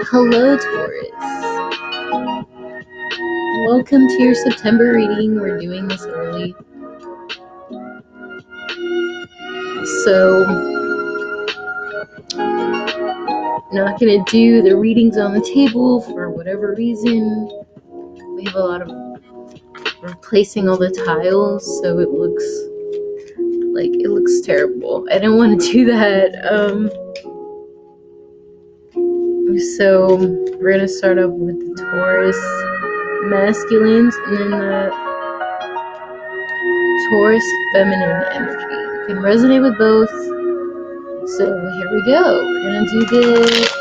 Hello, Taurus. Welcome to your September reading. We're doing this early. So, not going to do the readings on the table for whatever reason. We have a lot of replacing all the tiles, so it looks terrible. I didn't want to do that. So we're going to start off with the Taurus masculines and then the Taurus feminine energy. You can resonate with both. So here we go. We're going to do this.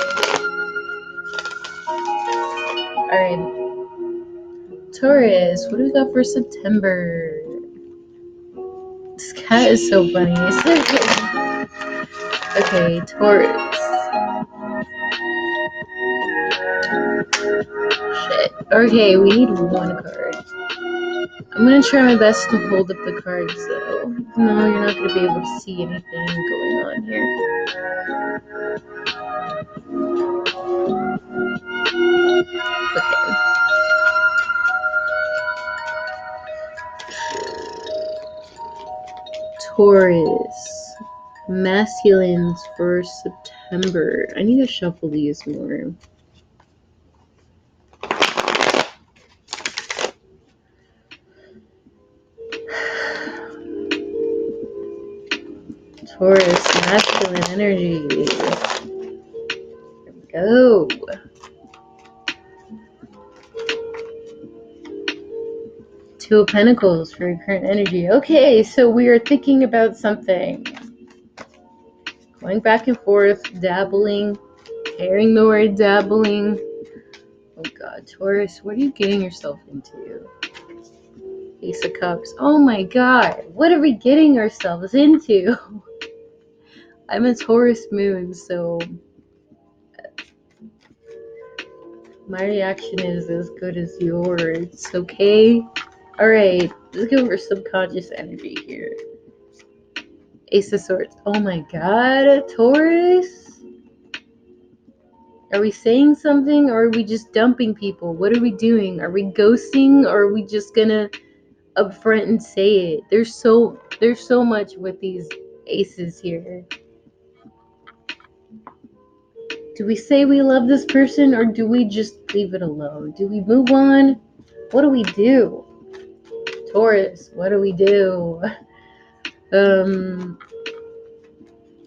Alright. Taurus, what do we got for September? This cat is so funny. Okay, Taurus. Shit. Okay, we need one card. I'm gonna try my best to hold up the cards though. No, you're not gonna be able to see anything going on here. Okay. Taurus. Masculines for September. I need to shuffle these more. Taurus, masculine energy. Here we go. Two of Pentacles for your current energy. Okay, so we are thinking about something. Going back and forth, dabbling, hearing the word dabbling. Oh God, Taurus, what are you getting yourself into? Ace of Cups. Oh my God, what are we getting ourselves into? I'm a Taurus moon, so my reaction is as good as yours, okay? Alright, let's go for subconscious energy here. Ace of Swords. Oh my God, Taurus? Are we saying something or are we just dumping people? What are we doing? Are we ghosting or are we just gonna upfront and say it? There's so much with these aces here. Do we say we love this person or do we just leave it alone? Do we move on? What do we do? Taurus, what do we do?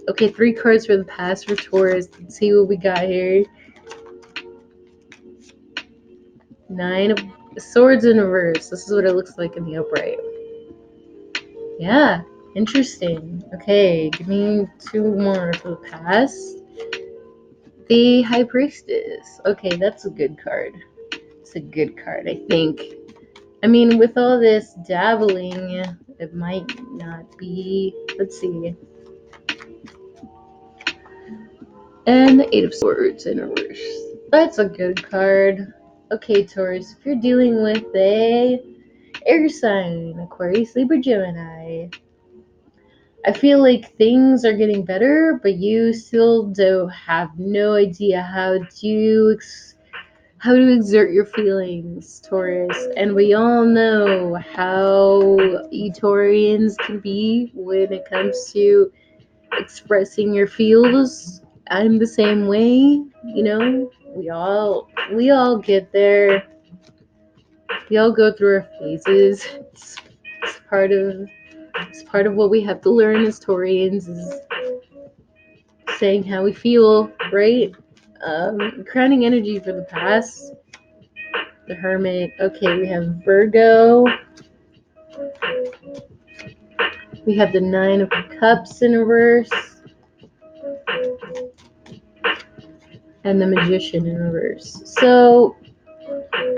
Okay, 3 cards for the past for Taurus. Let's see what we got here. 9 of Swords in reverse. This is what it looks like in the upright. Yeah, interesting. Okay, give me 2 more for the past. The High Priestess. Okay, that's a good card. It's a good card, I think. I mean, with all this dabbling, it might not be. Let's see. And the 8 of Swords in reverse. That's a good card. Okay, Taurus, if you're dealing with a air sign, Aquarius, Libra, Gemini, I feel like things are getting better, but you still have no idea how to exert your feelings, Taurus. And we all know how Taurians can be when it comes to expressing your feels. I'm the same way, you know. We all get there. We all go through our phases. It's part of what we have to learn as Taurians is saying how we feel, right? Crowning energy for the past. The Hermit. Okay, we have Virgo. We have the 9 of Cups in reverse. And the Magician in reverse. So,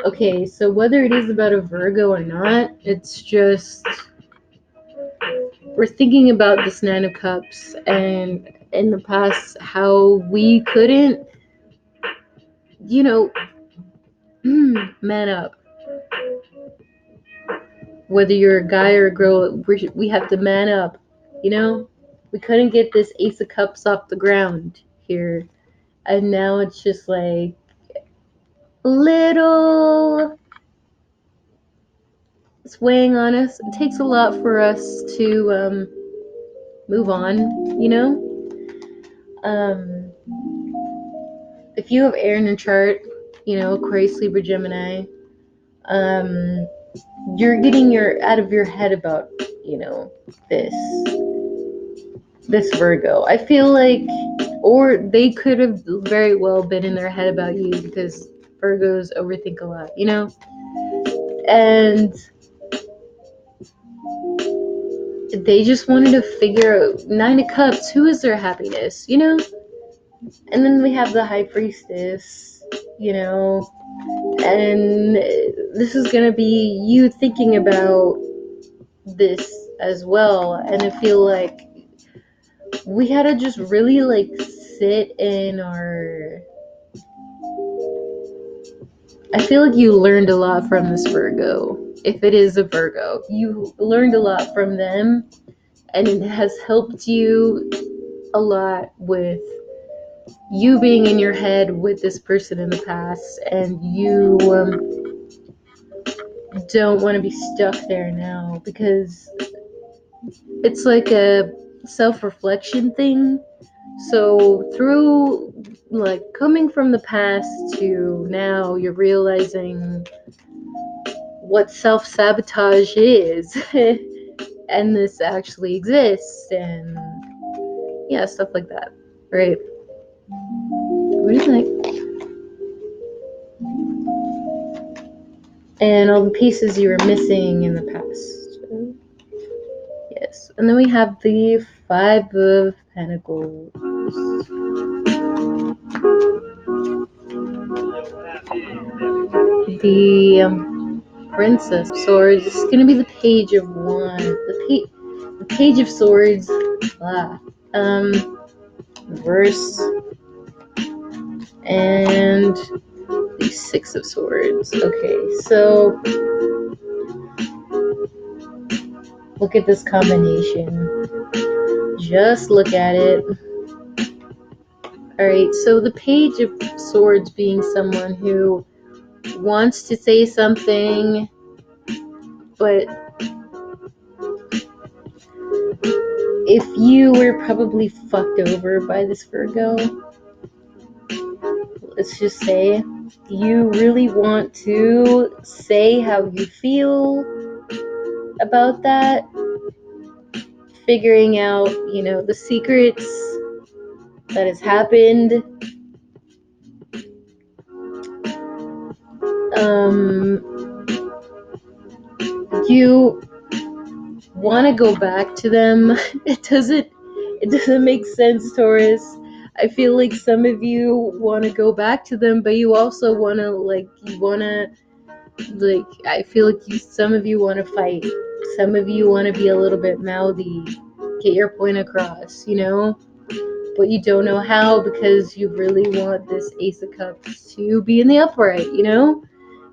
okay, so whether it is about a Virgo or not, it's just we're thinking about this 9 of Cups and in the past how we couldn't, man up. Whether you're a guy or a girl, we have to man up, We couldn't get this Ace of Cups off the ground here. And now it's just like, a little, it's weighing on us. It takes a lot for us to move on, you know? If you have air in your chart, you know, Aquarius, Libra, Gemini, you're getting out of your head about, you know, this Virgo. I feel like, or they could have very well been in their head about you because Virgos overthink a lot, you know? And they just wanted to figure out Nine of Cups, who is their happiness, you know? And then we have the High Priestess, you know, and this is gonna be you thinking about this as well. And I feel like we had to just really like sit in our, I feel like you learned a lot from this Virgo. If it is a Virgo, you learned a lot from them, and it has helped you a lot with you being in your head with this person in the past, and you don't want to be stuck there now because it's like a self-reflection thing. So through like coming from the past to now, you're realizing what self-sabotage is and this actually exists, and yeah, stuff like that, right? What do you think? And all the pieces you were missing in the past. Yes. And then we have the Five of Pentacles. The Princess of Swords. This is going to be the Page of Wands. The Page of Swords. Reverse. And the Six of Swords. Okay, so look at this combination. Just look at it. Alright, so the Page of Swords being someone who wants to say something, but if you were probably fucked over by this Virgo, let's just say, you really want to say how you feel about that, figuring out, you know, the secrets that has happened. You want to go back to them. It doesn't make sense, Taurus. I feel like some of you want to go back to them, but you also want to I feel like some of you want to fight. Some of you want to be a little bit mouthy, get your point across, you know? But you don't know how because you really want this Ace of Cups to be in the upright, you know?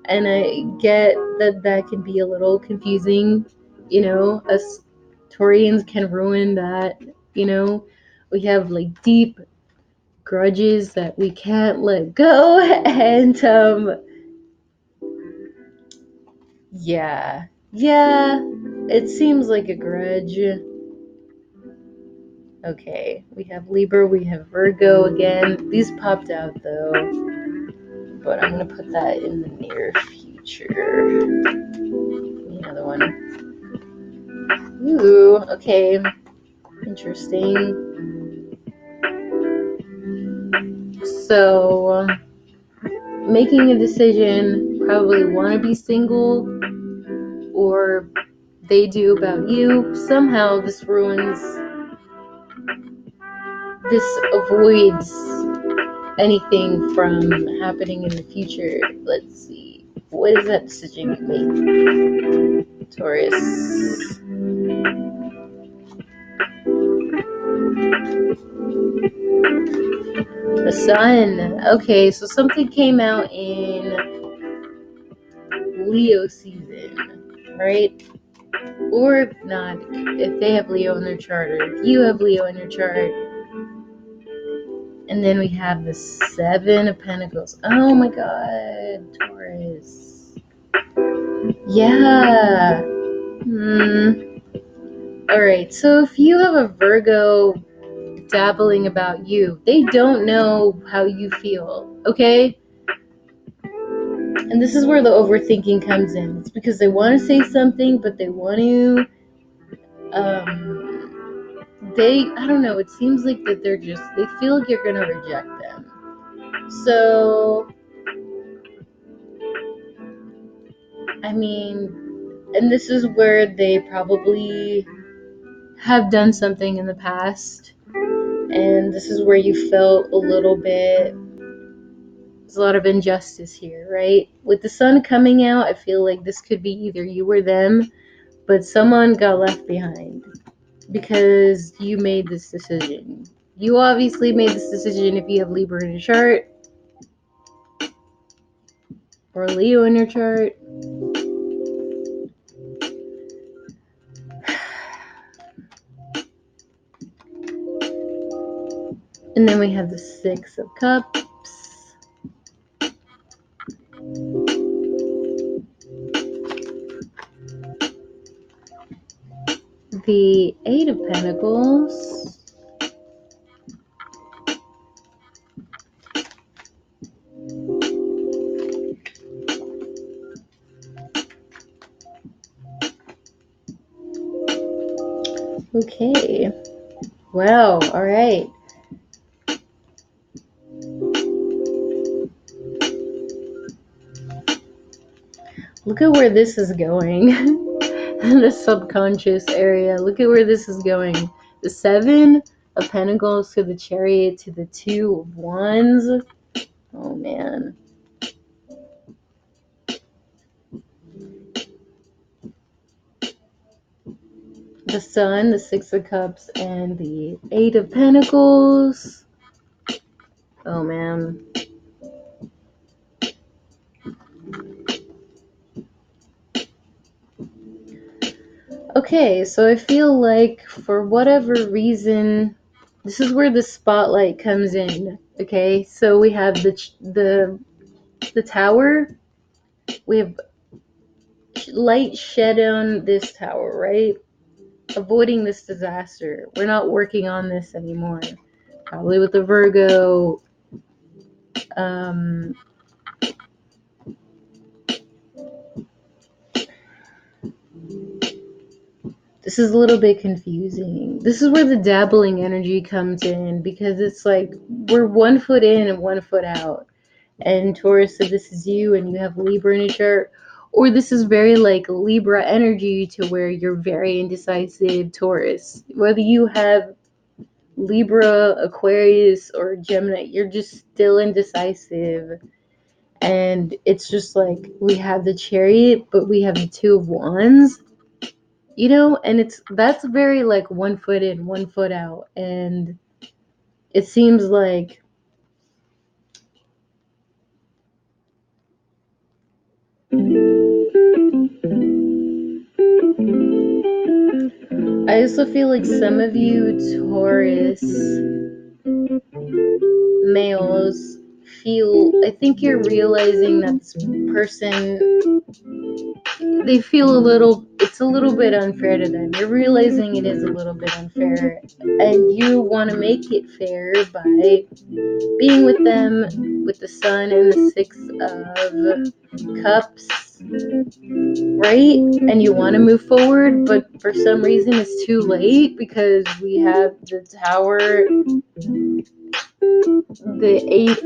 And I get that can be a little confusing, you know? Us Taurians can ruin that, you know? We have like deep grudges that we can't let go, and yeah, it seems like a grudge. Okay, we have Libra, we have Virgo again. These popped out though, but I'm gonna put that in the near future. Another one. Ooh, okay, interesting. So, making a decision, probably want to be single, or they do about you. Somehow this avoids anything from happening in the future. Let's see. What is that decision you make, Taurus? The Sun. Okay, so something came out in Leo season, right? Or if not, if they have Leo in their chart, or if you have Leo in your chart, And then we have the Seven of Pentacles. Oh my god, Taurus. Yeah. Alright, so if you have a Virgo dabbling about you, they don't know how you feel, okay? And this is where the overthinking comes in. It's because they want to say something, but they want to, I don't know, it seems like that they feel like you're going to reject them. So, I mean, and this is where they probably have done something in the past, and this is where you felt a little bit, there's a lot of injustice here, right? With the sun coming out, I feel like this could be either you or them, but someone got left behind because you made this decision. You obviously made this decision if you have Libra in your chart or Leo in your chart. And then we have the Six of Cups. The Eight of Pentacles. Okay. Wow. All right. Look at where this is going. The subconscious area. Look at where this is going. The Seven of Pentacles to the Chariot to the Two of Wands. Oh, man. The Sun, the Six of Cups, and the Eight of Pentacles. Oh, man. Okay, so I feel like for whatever reason, this is where the spotlight comes in. Okay, so we have the tower. We have light shed on this tower, right? Avoiding this disaster. We're not working on this anymore. Probably with the Virgo. This is a little bit confusing. This is where the dabbling energy comes in, because it's like we're 1 foot in and 1 foot out. And Taurus said this is you and you have Libra in your chart. Or this is very like Libra energy to where you're very indecisive, Taurus. Whether you have Libra, Aquarius, or Gemini, you're just still indecisive. And it's just like we have the Chariot, but we have the Two of Wands. You know, and that's very like 1 foot in, 1 foot out. And it seems like I also feel like some of you Taurus males I think you're realizing that this person, it's a little bit unfair to them. You're realizing it is a little bit unfair, and you want to make it fair by being with them with the Sun and the Six of Cups, right? And you want to move forward, but for some reason it's too late because we have the Tower, the Eight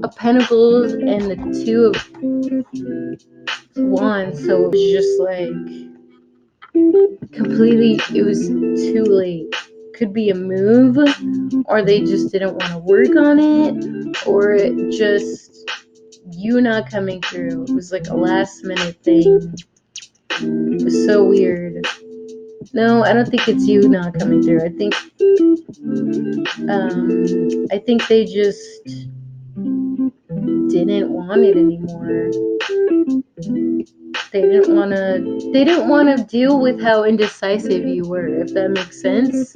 of Pentacles, and the Two of Wands. So it was just like completely, it was too late. Could be a move, or they just didn't want to work on it, or it just you not coming through. It was like a last minute thing. It was so weird. No, I don't think it's you not coming through. I think they just didn't want it anymore. They didn't want to deal with how indecisive you were, if that makes sense.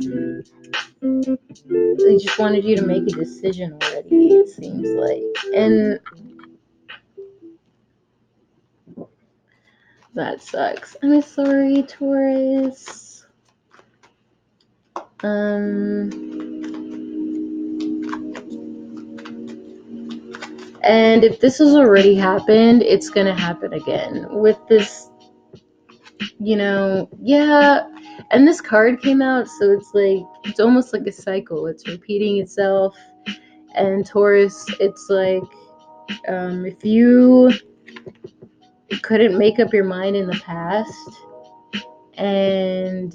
They just wanted you to make a decision already, it seems like. And that sucks. I'm sorry, Taurus. And if this has already happened, it's gonna happen again with this, yeah. And this card came out, so it's almost like a cycle. It's repeating itself. And Taurus, it's like, if you couldn't make up your mind in the past, and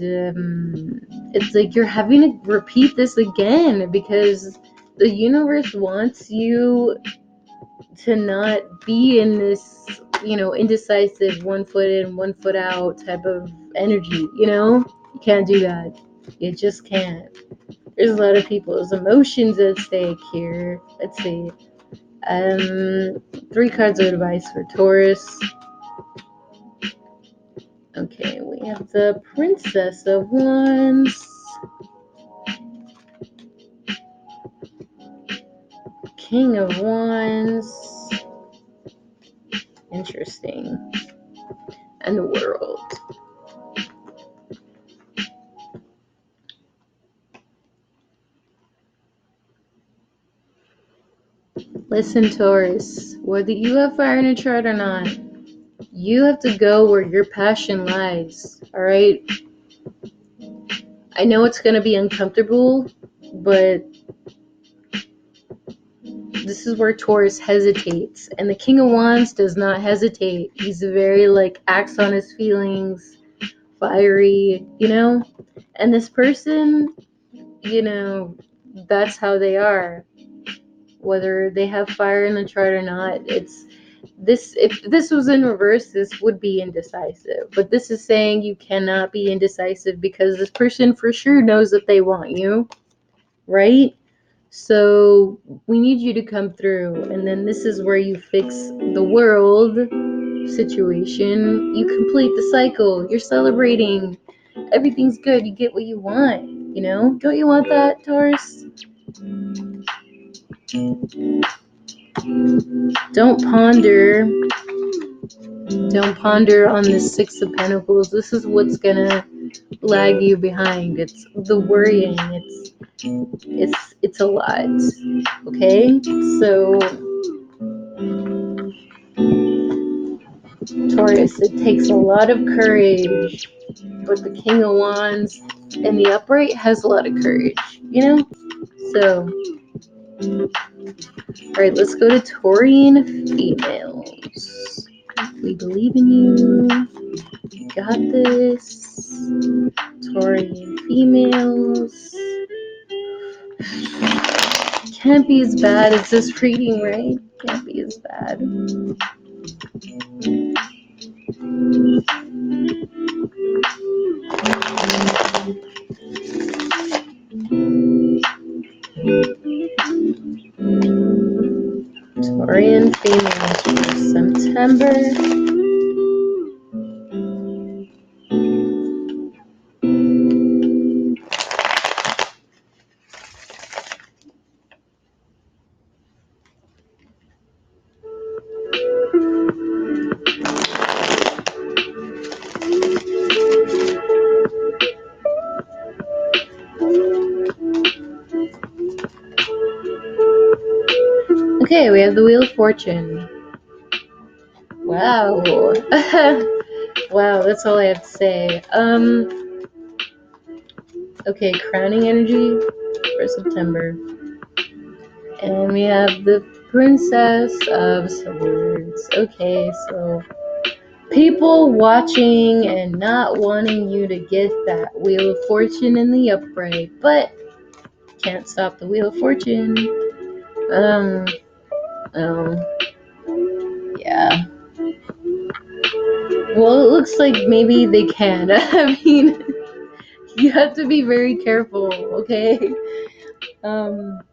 it's like you're having to repeat this again because the universe wants you to not be in this, indecisive, 1 foot in, 1 foot out type of energy. You can't do that. You just can't. There's a lot of people's emotions at stake here. Let's see. 3 cards of advice for Taurus. Okay, we have the Princess of Wands, King of Wands, interesting, and the World. Listen, Taurus, whether you have fire in a chart or not, you have to go where your passion lies, alright? I know it's going to be uncomfortable, but this is where Taurus hesitates. And the King of Wands does not hesitate. He's very, acts on his feelings, fiery, And this person, that's how they are. Whether they have fire in the chart or not, if this was in reverse, this would be indecisive. But this is saying you cannot be indecisive because this person for sure knows that they want you, right? So we need you to come through, and then this is where you fix the world situation. You complete the cycle. You're celebrating. Everything's good. You get what you want, Don't you want that, Taurus? Don't ponder. Don't ponder on the 6 of Pentacles. This is what's gonna lag you behind. It's the worrying. It's a lot. Okay? So Taurus, it takes a lot of courage. But the King of Wands in the upright has a lot of courage, So alright, let's go to Taurian females. We believe in you. You got this. Taurian females. Can't be as bad as this reading, right? Can't be as bad. Taurian females for September. Okay, we have the Wheel of Fortune. Wow. Wow, that's all I have to say. Okay, crowning energy for September. And we have the Princess of Swords. Okay, so people watching and not wanting you to get that Wheel of Fortune in the upright, but can't stop the Wheel of Fortune. Yeah. Well, it looks like maybe they can. I mean, you have to be very careful, okay? Or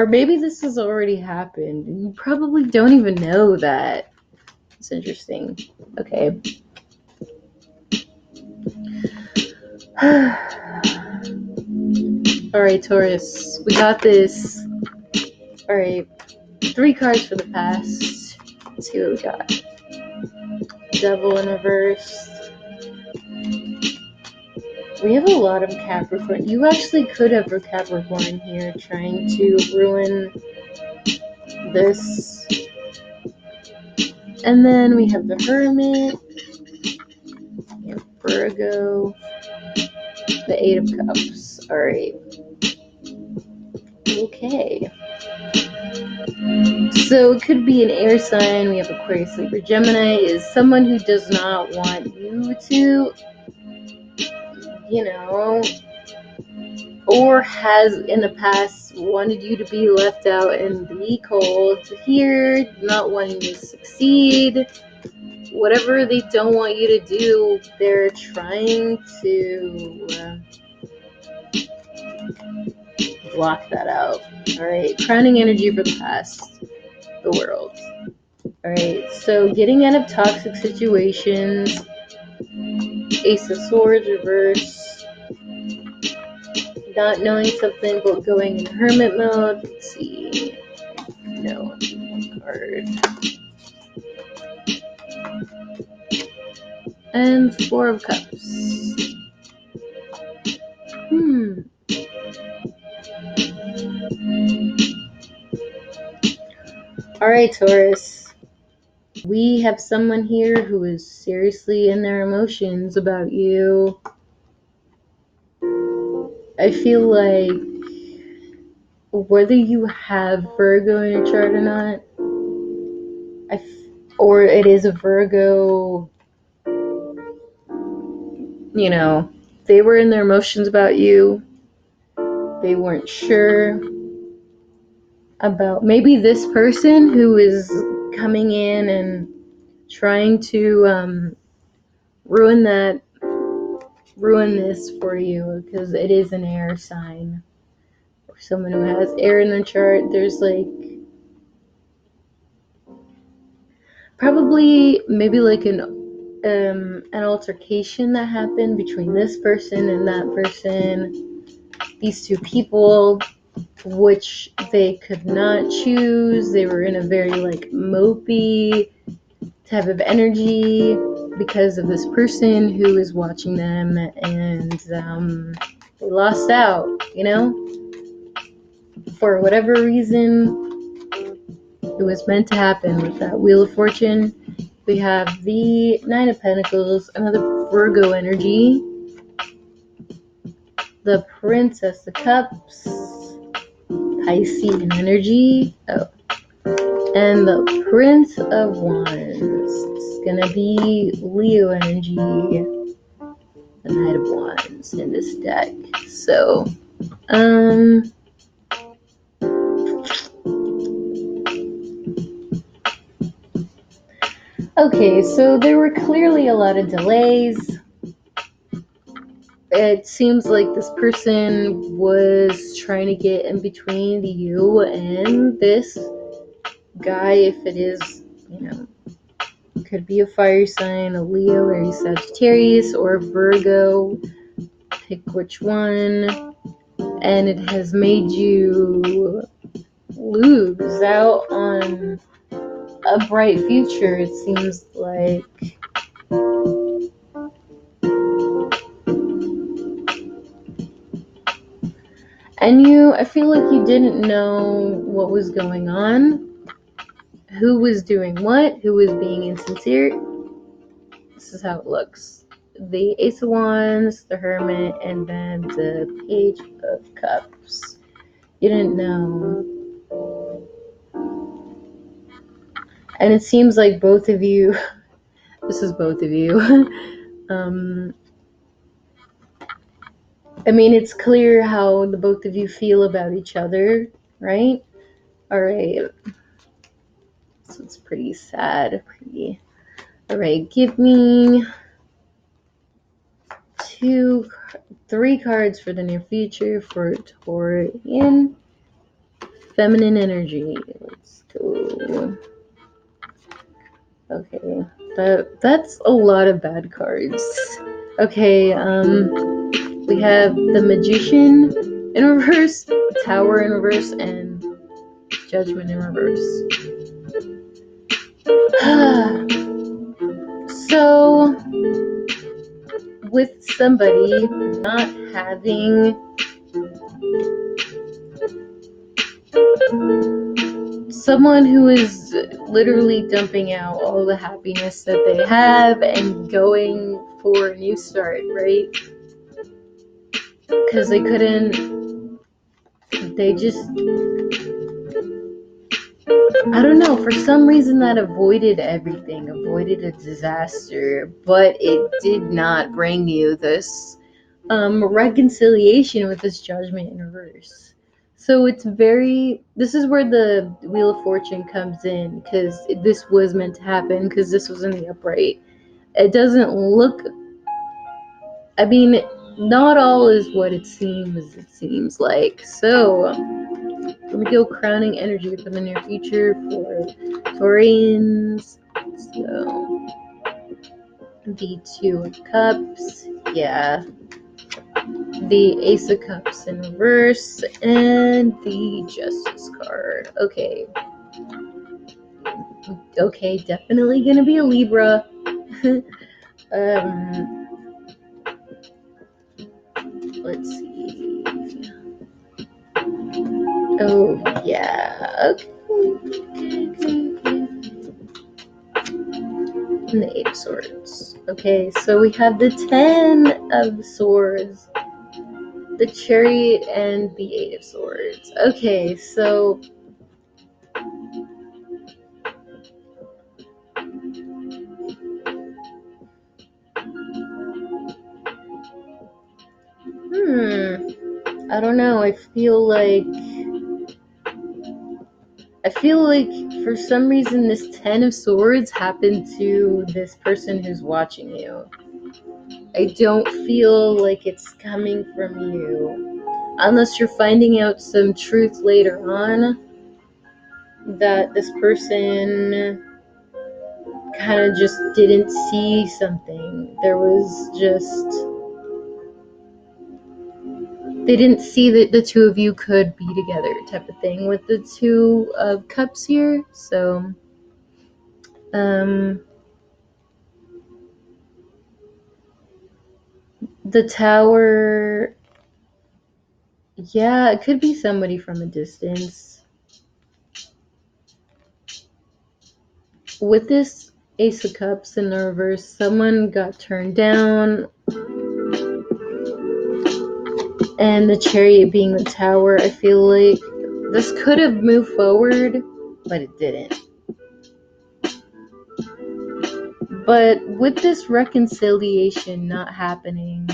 maybe this has already happened. You probably don't even know that. It's interesting. Okay. Alright, Taurus. We got this. Alright. 3 cards for the past. Let's see what we got. Devil in reverse. We have a lot of Capricorn. You actually could have a Capricorn here trying to ruin this. And then we have the Hermit. We have Virgo. The 8 of Cups. Alright. Okay. So it could be an air sign. We have Aquarius, Libra, Gemini. Is someone who does not want you to, or has in the past wanted you to be left out in the cold here, not wanting to succeed. Whatever they don't want you to do, they're trying to block that out. Alright, crowning energy for the past, the world. Alright, so getting out of toxic situations, Ace of Swords, reverse, not knowing something but going in hermit mode. Let's see. No, one card. And 4 of Cups. Alright, Taurus. We have someone here who is seriously in their emotions about you. I feel like whether you have Virgo in your chart or not, or it is a Virgo, they were in their emotions about you. They weren't sure about maybe this person who is coming in and trying to ruin this for you, because it is an air sign. Or someone who has air in their chart, there's probably maybe an altercation that happened between this person and that person, these two people, which they could not choose. They were in a very mopey type of energy because of this person who is watching them, and they lost out, for whatever reason. It was meant to happen with that Wheel of Fortune. We have the 9 of Pentacles, another Virgo energy, the Princess of Cups, Piscean energy, and the Prince of Wands. It's gonna be Leo energy, the Knight of Wands in this deck. So, okay, so there were clearly a lot of delays. It seems like this person was trying to get in between you and this guy. If it is, could be a fire sign, a Leo or a Sagittarius or a Virgo. Pick which one. And it has made you lose out on a bright future, it seems like. And I feel like you didn't know what was going on, who was doing what, who was being insincere. This is how it looks. The Ace of Wands, the Hermit, and then the Page of Cups. You didn't know. And it seems like both of you, this is both of you, it's clear how the both of you feel about each other, right? Alright. So it's pretty sad. Alright, give me 3 cards for the near future for Taurian feminine energy. Let's go. Okay, that's a lot of bad cards. Okay, We have the Magician in reverse, the Tower in reverse, and Judgment in reverse. So, with somebody not having someone who is literally dumping out all the happiness that they have and going for a new start, right? Because they just, I don't know, for some reason that avoided everything, avoided a disaster, but it did not bring you this reconciliation with this Judgment in reverse. So this is where the Wheel of Fortune comes in, because this was meant to happen, because this was in the upright. It doesn't look, I mean, not all is what it seems like. So, let me go crowning energy for the near future for Taurians. So, the Two of Cups, yeah. The Ace of Cups in reverse, and the Justice card. Okay. Okay, definitely gonna be a Libra. Let's see. Oh, yeah. Okay. And the Eight of Swords. Okay, so we have the 10 of Swords, the Chariot, and the Eight of Swords. Okay, so I don't know. I feel like for some reason this 10 of Swords happened to this person who's watching you. I don't feel like it's coming from you. Unless you're finding out some truth later on that this person kind of just didn't see something. They didn't see that the two of you could be together, type of thing, with the Two of Cups here. So, the Tower, yeah, it could be somebody from a distance. With this Ace of Cups in the reverse, someone got turned down, and the Chariot being the Tower, I feel like this could have moved forward, but it didn't. But with this reconciliation not happening,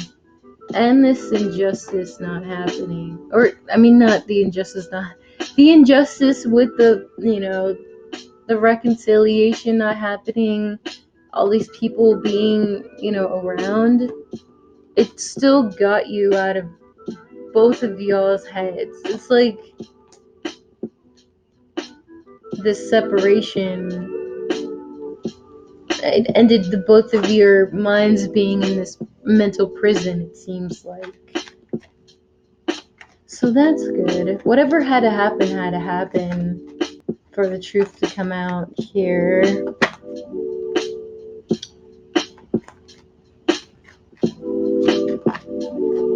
and this injustice not happening, or I mean, not the injustice, not the injustice with the the reconciliation not happening, all these people being around, it still got you out of both of y'all's heads. It's like this separation, it ended the both of your minds being in this mental prison, it seems like. So that's good. Whatever had to happen for the truth to come out here.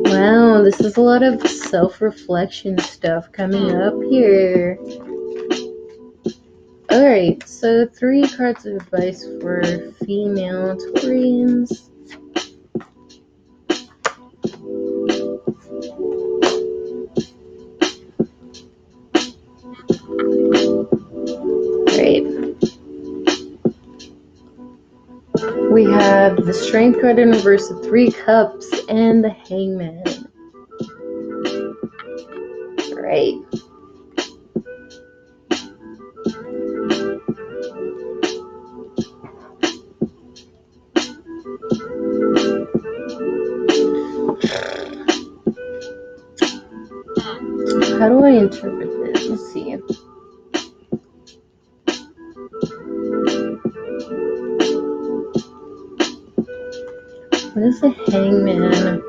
Wow, this is a lot of self-reflection stuff coming up here. Alright, so 3 cards of advice for female Taurians. Alright. We have the Strength card in reverse, the 3 Cups, and the Hangman. Alright. How do I interpret this? Let's see. What is the Hangman?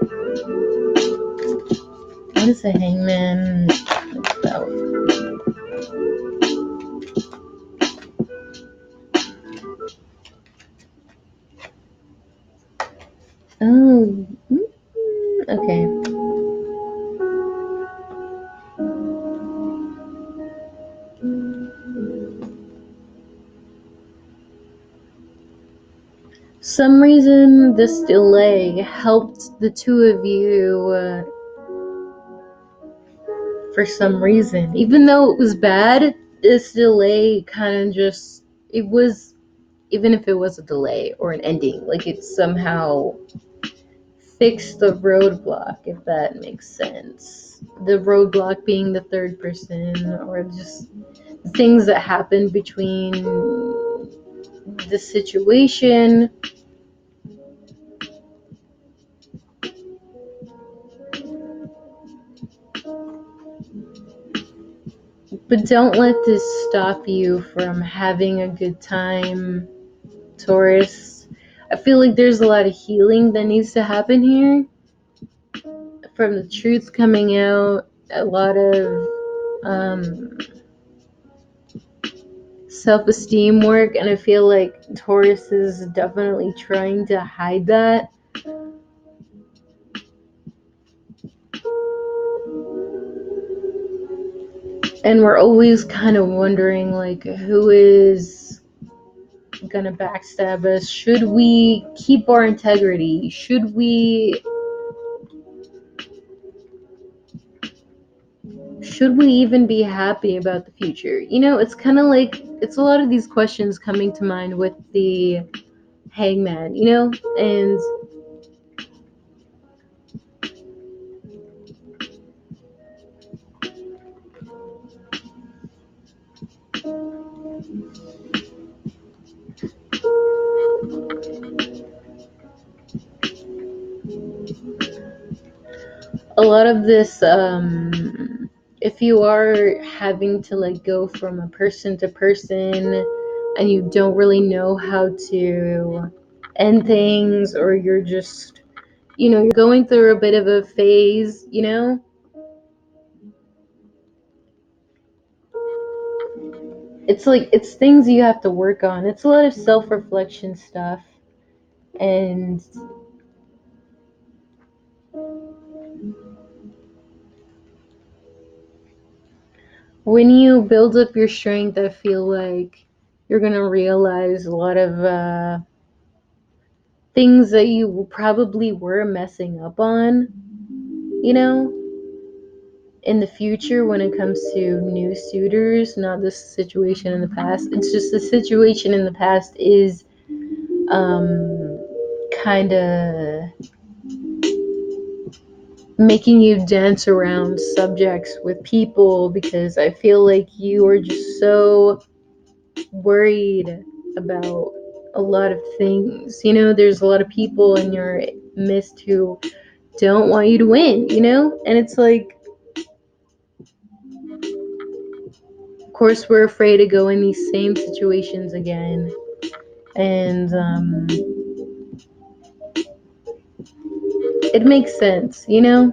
What is a hangman about? Oh, okay. Some reason this delay helped the two of you for some reason. Even though it was bad, this delay kind of just, it was, even if it was a delay or an ending, like it somehow fixed the roadblock, if that makes sense. The roadblock being the third person, or just things that happened between the situation. But don't let this stop you from having a good time, Taurus. I feel like there's a lot of healing that needs to happen here. From the truth coming out, a lot of self-esteem work, and I feel like Taurus is definitely trying to hide that. And we're always kind of wondering, like, who is gonna backstab us? Should we keep our integrity? Should we even be happy about the future? You know, it's kind of like, it's a lot of these questions coming to mind with the hangman, you know? And a lot of this, if you are having to like go from a person to person and you don't really know how to end things, or you're just, you know, you're going through a bit of a phase, you know, it's like, it's things you have to work on. It's a lot of self-reflection stuff. And when you build up your strength, I feel like you're gonna realize a lot of things that you probably were messing up on, you know, in the future when it comes to new suitors. Not this situation in the past. It's just the situation in the past is kind of making you dance around subjects with people, because I feel like you are just so worried about a lot of things. You know, there's a lot of people in your midst who don't want you to win, you know? And it's like, of course, we're afraid to go in these same situations again. And it makes sense, you know?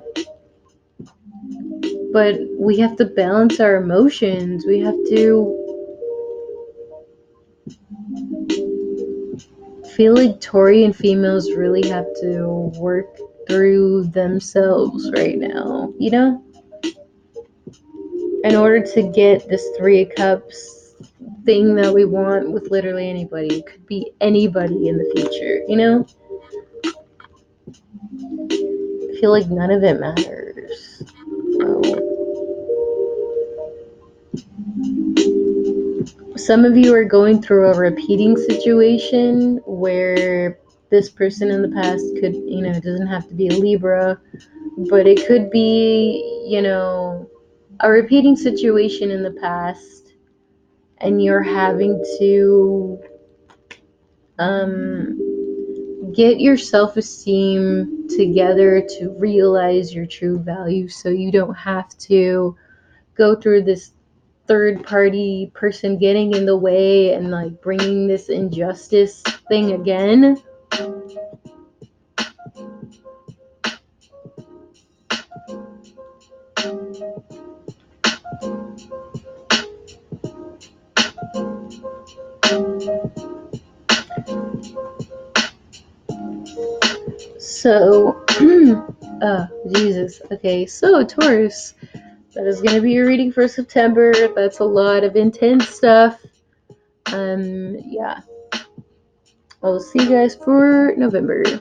But we have to balance our emotions. We have to feel like Taurian females really have to work through themselves right now, you know? In order to get this Three of Cups thing that we want with literally anybody. It could be anybody in the future, you know? I feel like none of it matters. So, some of you are going through a repeating situation where this person in the past could, you know, it doesn't have to be a Libra, but it could be, you know, a repeating situation in the past, and you're having to get your self-esteem together to realize your true value, so you don't have to go through this third party person getting in the way and like bringing this injustice thing again. So, Jesus. Okay, so Taurus, that is going to be your reading for September. That's a lot of intense stuff. Yeah. I'll see you guys for November.